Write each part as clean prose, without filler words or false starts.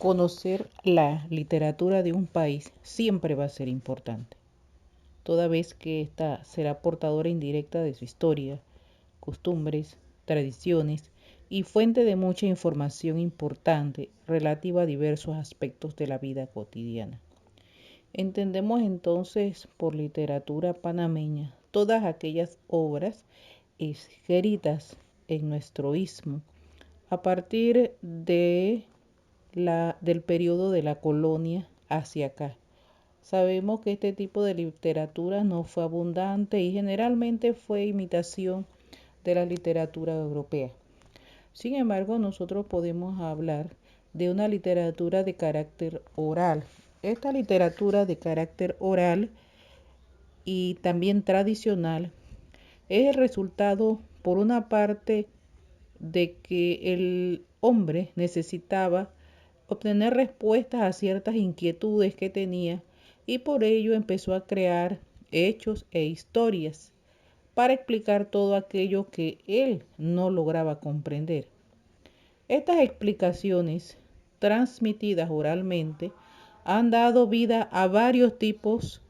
Conocer la literatura de un país siempre va a ser importante, toda vez que ésta será portadora indirecta de su historia, costumbres, tradiciones y fuente de mucha información importante relativa a diversos aspectos de la vida cotidiana. Entendemos entonces por literatura panameña todas aquellas obras escritas en nuestro istmo a partir del periodo de la colonia hacia acá. Sabemos que este tipo de literatura no fue abundante y generalmente fue imitación de la literatura europea. Sin embargo, nosotros podemos hablar de una literatura de carácter oral. Esta literatura de carácter oral y también tradicional es el resultado, por una parte, de que el hombre necesitaba obtener respuestas a ciertas inquietudes que tenía y por ello empezó a crear hechos e historias para explicar todo aquello que él no lograba comprender. Estas explicaciones, transmitidas oralmente, han dado vida a varios tipos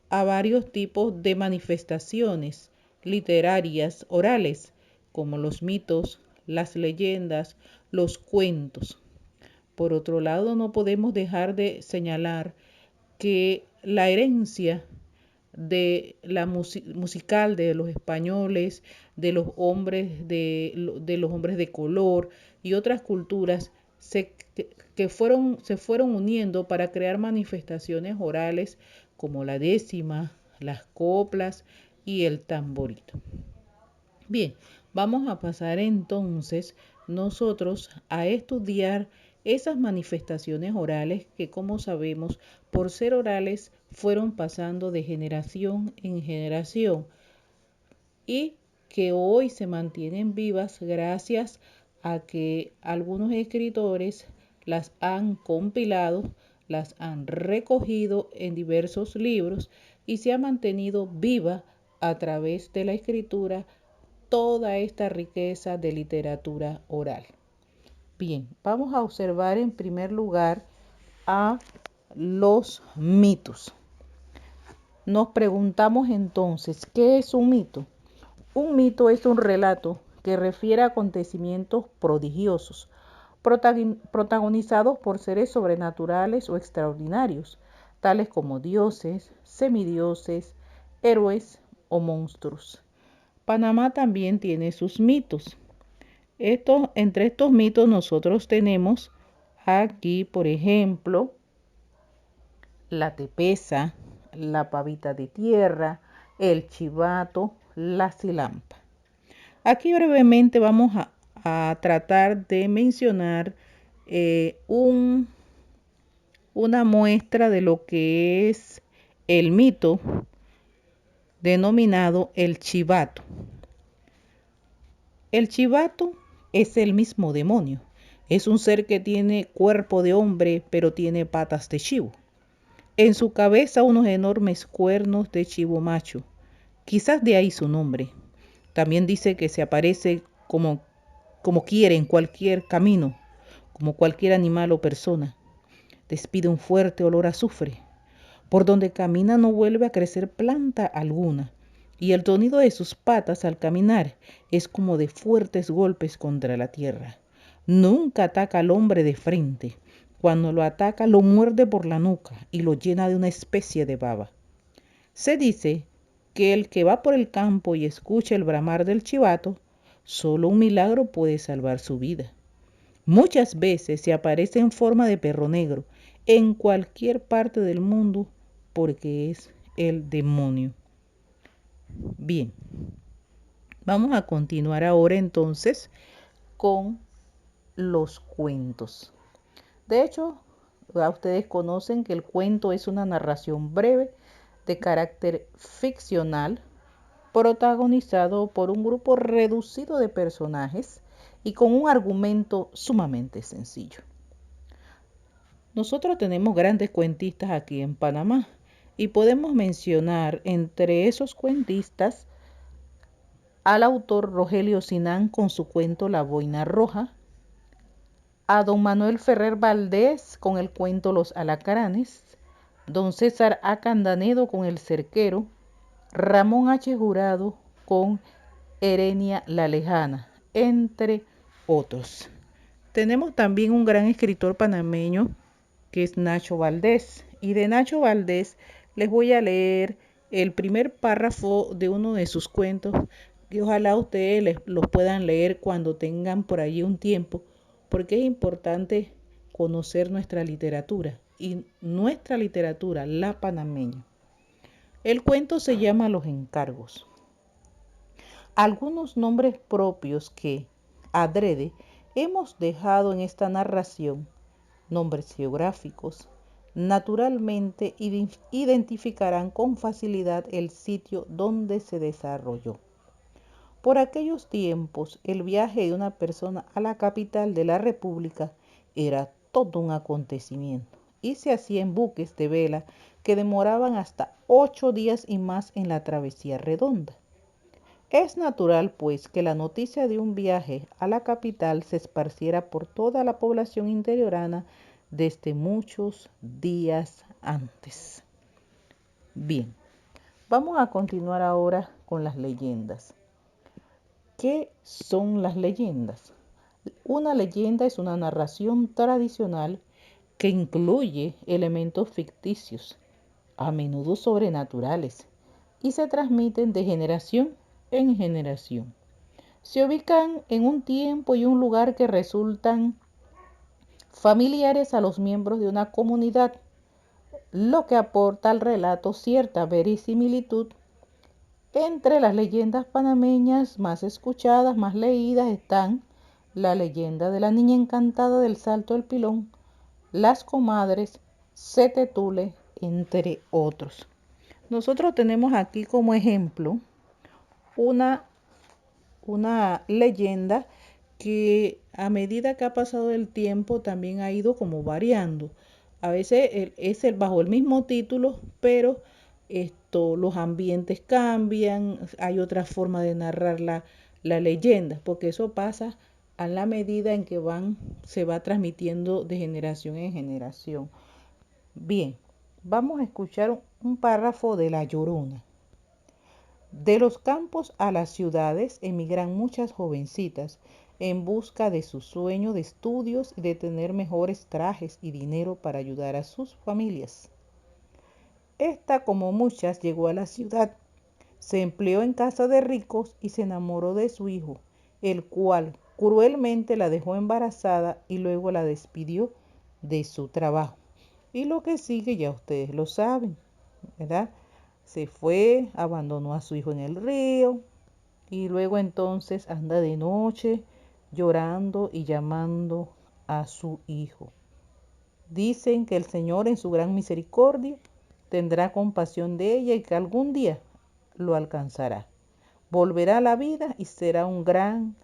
de manifestaciones literarias orales, como los mitos, las leyendas, los cuentos. Por otro lado, no podemos dejar de señalar que la herencia de la musical de los españoles, de los hombres de los hombres de color y otras culturas se fueron uniendo para crear manifestaciones orales como la décima, las coplas y el tamborito. Bien, vamos a pasar entonces nosotros a estudiar esas manifestaciones orales que, como sabemos, por ser orales, fueron pasando de generación en generación y que hoy se mantienen vivas gracias a que algunos escritores las han compilado, las han recogido en diversos libros y se ha mantenido viva a través de la escritura toda esta riqueza de literatura oral. Bien, vamos a observar en primer lugar a los mitos. Nos preguntamos entonces, ¿qué es un mito? Un mito es un relato que refiere a acontecimientos prodigiosos, protagonizados por seres sobrenaturales o extraordinarios, tales como dioses, semidioses, héroes o monstruos. Panamá también tiene sus mitos. Entre estos mitos nosotros tenemos aquí, por ejemplo, la tepesa, la pavita de tierra, el chivato, la cilampa. Aquí brevemente vamos a tratar de mencionar una muestra de lo que es el mito denominado el chivato. El chivato es el mismo demonio. Es un ser que tiene cuerpo de hombre, pero tiene patas de chivo. En su cabeza unos enormes cuernos de chivo macho. Quizás de ahí su nombre. También dice que se aparece como quiere en cualquier camino, como cualquier animal o persona. Despide un fuerte olor a azufre. Por donde camina no vuelve a crecer planta alguna, y el sonido de sus patas al caminar es como de fuertes golpes contra la tierra. Nunca ataca al hombre de frente. Cuando lo ataca lo muerde por la nuca y lo llena de una especie de baba. Se dice que el que va por el campo y escucha el bramar del chivato, solo un milagro puede salvar su vida. Muchas veces se aparece en forma de perro negro en cualquier parte del mundo porque es el demonio. Bien, vamos a continuar ahora entonces con los cuentos. De hecho, ustedes conocen que el cuento es una narración breve de carácter ficcional protagonizado por un grupo reducido de personajes y con un argumento sumamente sencillo. Nosotros tenemos grandes cuentistas aquí en Panamá y podemos mencionar entre esos cuentistas al autor Rogelio Sinán con su cuento La Boina Roja, a don Manuel Ferrer Valdés con el cuento Los Alacranes, don César A. Candanedo con El Cerquero, Ramón H. Jurado con Erenia la Lejana, entre otros. Tenemos también un gran escritor panameño que es Nacho Valdés. Y de Nacho Valdés les voy a leer el primer párrafo de uno de sus cuentos que ojalá ustedes los puedan leer cuando tengan por allí un tiempo, porque es importante conocer nuestra literatura y nuestra literatura, la panameña. El cuento se llama Los Encargos. Algunos nombres propios que, adrede, hemos dejado en esta narración, nombres geográficos, naturalmente identificarán con facilidad el sitio donde se desarrolló. Por aquellos tiempos, el viaje de una persona a la capital de la República era todo un acontecimiento y se hacía en buques de vela que demoraban hasta 8 días y más en la travesía redonda. Es natural, pues, que la noticia de un viaje a la capital se esparciera por toda la población interiorana desde muchos días antes. Bien, vamos a continuar ahora con las leyendas. ¿Qué son las leyendas? Una leyenda es una narración tradicional que incluye elementos ficticios, a menudo sobrenaturales, y se transmiten de generación en generación. Se ubican en un tiempo y un lugar que resultan familiares a los miembros de una comunidad, lo que aporta al relato cierta verisimilitud. Entre las leyendas panameñas más escuchadas, más leídas, están la leyenda de la niña encantada del Salto del Pilón, las comadres, Setetule, entre otros. Nosotros tenemos aquí como ejemplo una leyenda que a medida que ha pasado el tiempo también ha ido como variando. A veces es bajo el mismo título, pero los ambientes cambian, hay otra forma de narrar la leyenda, porque eso pasa a la medida en que se va transmitiendo de generación en generación. Bien, vamos a escuchar un párrafo de La Llorona. De los campos a las ciudades emigran muchas jovencitas en busca de su sueño de estudios y de tener mejores trajes y dinero para ayudar a sus familias. Esta, como muchas, llegó a la ciudad, se empleó en casa de ricos y se enamoró de su hijo, el cual cruelmente la dejó embarazada y luego la despidió de su trabajo. Y lo que sigue ya ustedes lo saben, ¿verdad? Se fue, abandonó a su hijo en el río y luego entonces anda de noche llorando y llamando a su hijo. Dicen que el Señor en su gran misericordia tendrá compasión de ella y que algún día lo alcanzará. Volverá a la vida y será un gran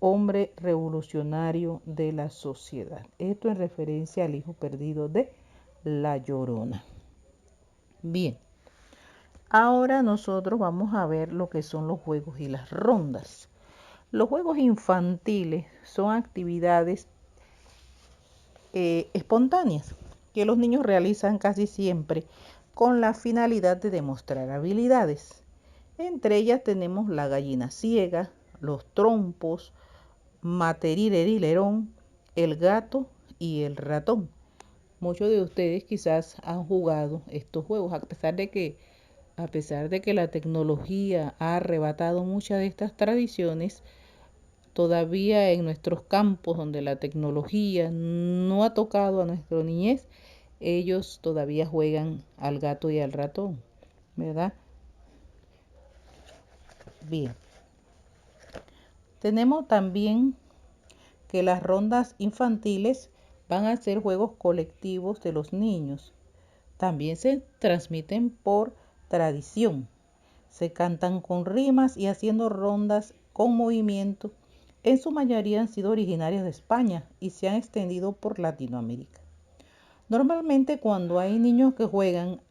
hombre revolucionario de la sociedad. Esto en referencia al hijo perdido de La Llorona. Bien. Ahora nosotros vamos a ver lo que son los juegos y las rondas. Los juegos infantiles son actividades espontáneas que los niños realizan casi siempre con la finalidad de demostrar habilidades. Entre ellas tenemos la gallina ciega, los trompos, materirerilerón, el gato y el ratón. Muchos de ustedes quizás han jugado estos juegos, a pesar de que la tecnología ha arrebatado muchas de estas tradiciones, todavía en nuestros campos donde la tecnología no ha tocado a nuestra niñez, ellos todavía juegan al gato y al ratón, ¿verdad? Bien. Tenemos también que las rondas infantiles van a ser juegos colectivos de los niños. También se transmiten por tradición. Se cantan con rimas y haciendo rondas con movimiento. En su mayoría han sido originarias de España y se han extendido por Latinoamérica. Normalmente cuando hay niños que juegan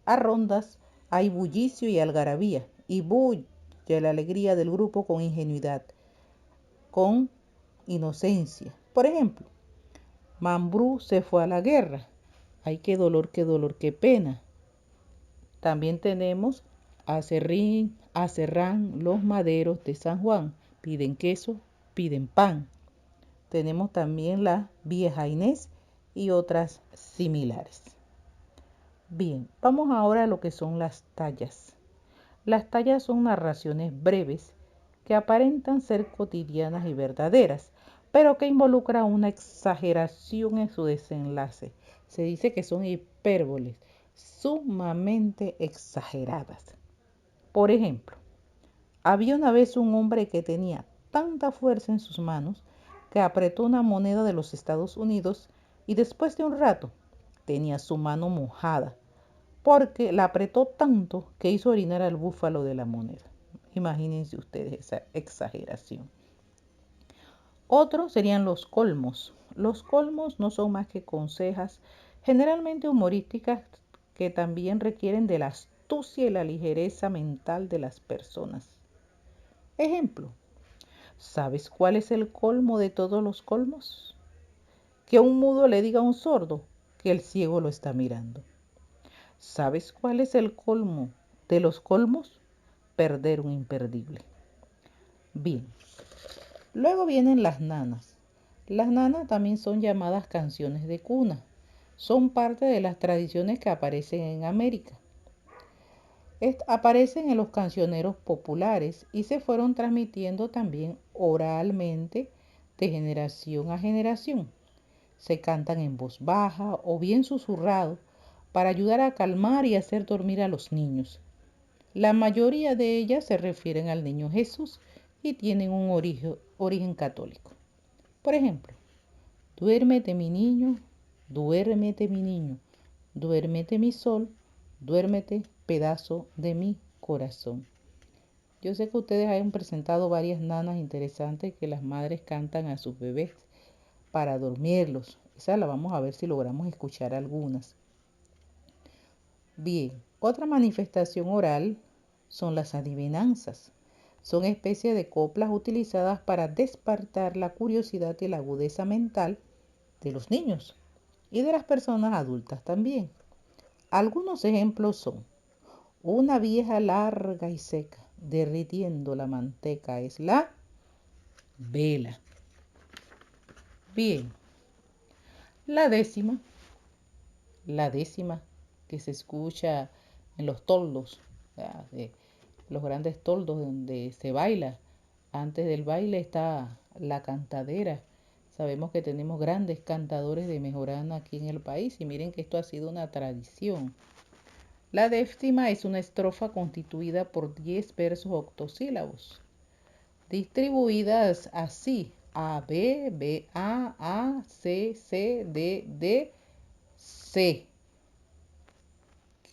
a rondas hay bullicio y algarabía y bulle la alegría del grupo con ingenuidad, con inocencia. Por ejemplo, Mambrú se fue a la guerra. Ay, qué dolor, qué pena. También tenemos a Serrán, los maderos de San Juan. Piden queso, piden pan. Tenemos también la vieja Inés y otras similares. Bien, vamos ahora a lo que son las tallas. Las tallas son narraciones breves que aparentan ser cotidianas y verdaderas, pero que involucran una exageración en su desenlace. Se dice que son hipérboles sumamente exageradas. Por ejemplo, había una vez un hombre que tenía tanta fuerza en sus manos que apretó una moneda de los Estados Unidos y después de un rato tenía su mano mojada porque la apretó tanto que hizo orinar al búfalo de la moneda. Imagínense ustedes esa exageración. Otros serían los colmos. Los colmos no son más que consejas, generalmente humorísticas, que también requieren de la astucia y la ligereza mental de las personas. Ejemplo, ¿sabes cuál es el colmo de todos los colmos? Que un mudo le diga a un sordo que el ciego lo está mirando. ¿Sabes cuál es el colmo de los colmos? Perder un imperdible. Bien, luego vienen las nanas. Las nanas también son llamadas canciones de cuna. Son parte de las tradiciones que aparecen en América. Aparecen en los cancioneros populares y se fueron transmitiendo también oralmente de generación a generación. Se cantan en voz baja o bien susurrado para ayudar a calmar y hacer dormir a los niños. La mayoría de ellas se refieren al niño Jesús y tienen un origen católico. Por ejemplo, duérmete mi niño, duérmete mi sol, duérmete pedazo de mi corazón. Yo sé que ustedes han presentado varias nanas interesantes que las madres cantan a sus bebés para dormirlos. Esa la vamos a ver si logramos escuchar algunas. Bien, otra manifestación oral son las adivinanzas. Son especies de coplas utilizadas para despertar la curiosidad y la agudeza mental de los niños y de las personas adultas también. Algunos ejemplos son: una vieja larga y seca, derritiendo la manteca, es la vela. Bien, la décima, la décima que se escucha en los toldos, los grandes toldos donde se baila. Antes del baile está la cantadera. Sabemos que tenemos grandes cantadores de mejorana aquí en el país y miren que esto ha sido una tradición. La décima es una estrofa constituida por 10 versos octosílabos, distribuidas así: A, B, B, A, C, C, D, D, C.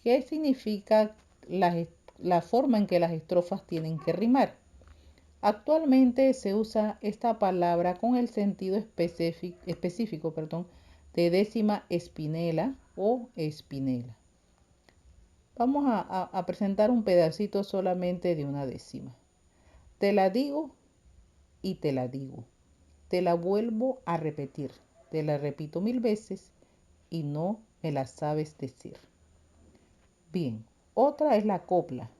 ¿Qué significa la forma en que las estrofas tienen que rimar? Actualmente se usa esta palabra con el sentido específico de décima espinela o espinela. Vamos a presentar un pedacito solamente de una décima. Te la digo y te la digo. Te la vuelvo a repetir. Te la repito 1000 veces y no me la sabes decir. Bien, otra es la copla.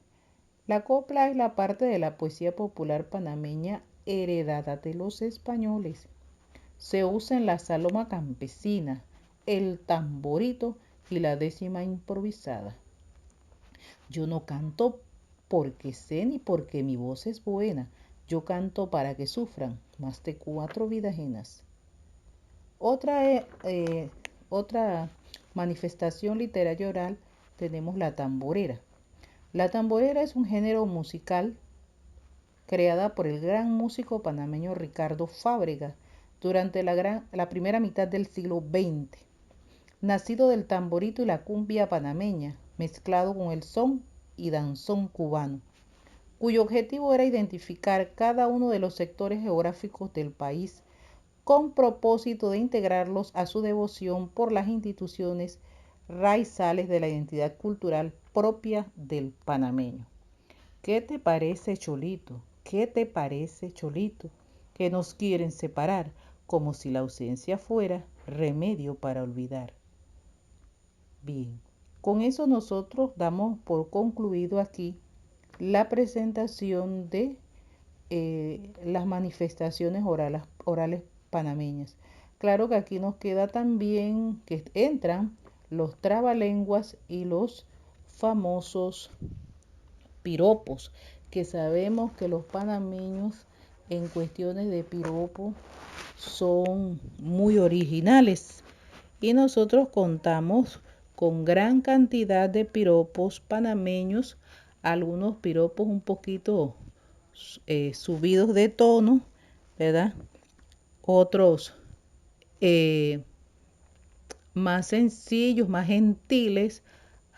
La copla es la parte de la poesía popular panameña heredada de los españoles. Se usa en la saloma campesina, el tamborito y la décima improvisada. Yo no canto porque sé ni porque mi voz es buena. Yo canto para que sufran más de 4 vidas ajenas. Otra manifestación literaria oral tenemos la tamborera. La tamborera es un género musical creada por el gran músico panameño Ricardo Fábrega durante la primera mitad del siglo XX, nacido del tamborito y la cumbia panameña, mezclado con el son y danzón cubano, cuyo objetivo era identificar cada uno de los sectores geográficos del país con propósito de integrarlos a su devoción por las instituciones raizales de la identidad cultural propia del panameño. ¿Qué te parece, Cholito? ¿Qué te parece, Cholito? Que nos quieren separar como si la ausencia fuera remedio para olvidar. Bien, con eso nosotros damos por concluido aquí la presentación de las manifestaciones orales panameñas. Claro que aquí nos queda también que entran los trabalenguas y los famosos piropos, que sabemos que los panameños en cuestiones de piropo son muy originales y nosotros contamos con gran cantidad de piropos panameños, algunos piropos un poquito subidos de tono, ¿verdad? Otros más sencillos, más gentiles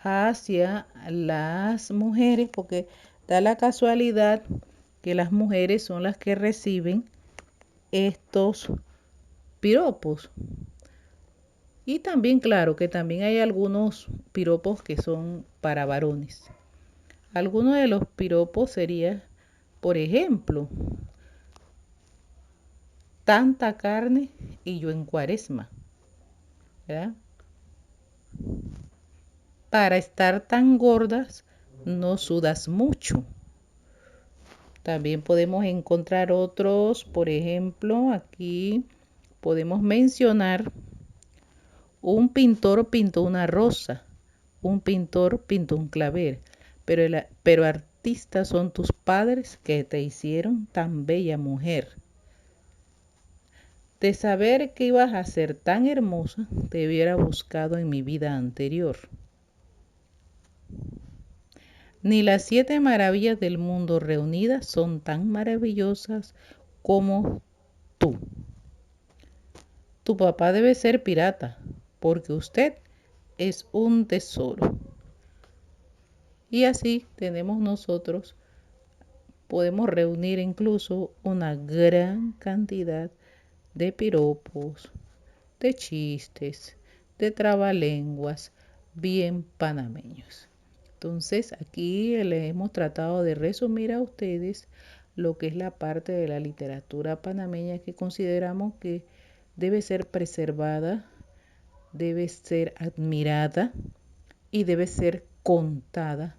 hacia las mujeres, porque da la casualidad que las mujeres son las que reciben estos piropos. Y también, claro, que también hay algunos piropos que son para varones. Algunos de los piropos sería, por ejemplo, tanta carne y yo en cuaresma, ¿verdad? Para estar tan gordas no sudas mucho. También podemos encontrar otros, por ejemplo, aquí podemos mencionar un pintor pintó una rosa, un pintor pintó un clavel, pero artistas son tus padres que te hicieron tan bella mujer. De saber que ibas a ser tan hermosa, te hubiera buscado en mi vida anterior. Ni las 7 maravillas del mundo reunidas son tan maravillosas como tú. Tu papá debe ser pirata, porque usted es un tesoro. Y así tenemos nosotros, podemos reunir incluso una gran cantidad de piropos, de chistes, de trabalenguas bien panameños. Entonces aquí le hemos tratado de resumir a ustedes lo que es la parte de la literatura panameña que consideramos que debe ser preservada, debe ser admirada y debe ser contada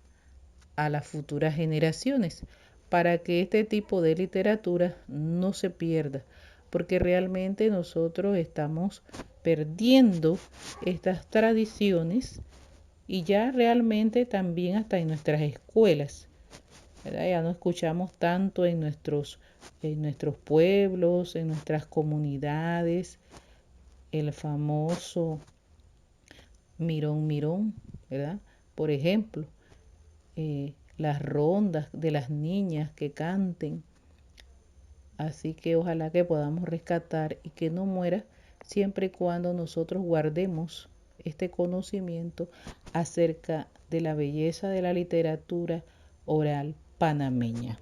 a las futuras generaciones para que este tipo de literatura no se pierda, porque realmente nosotros estamos perdiendo estas tradiciones y ya realmente también hasta en nuestras escuelas, ¿verdad? Ya no escuchamos tanto en nuestros pueblos, en nuestras comunidades, el famoso mirón, mirón, ¿verdad? Por ejemplo, las rondas de las niñas que canten. Así que ojalá que podamos rescatar y que no muera siempre y cuando nosotros guardemos este conocimiento acerca de la belleza de la literatura oral panameña.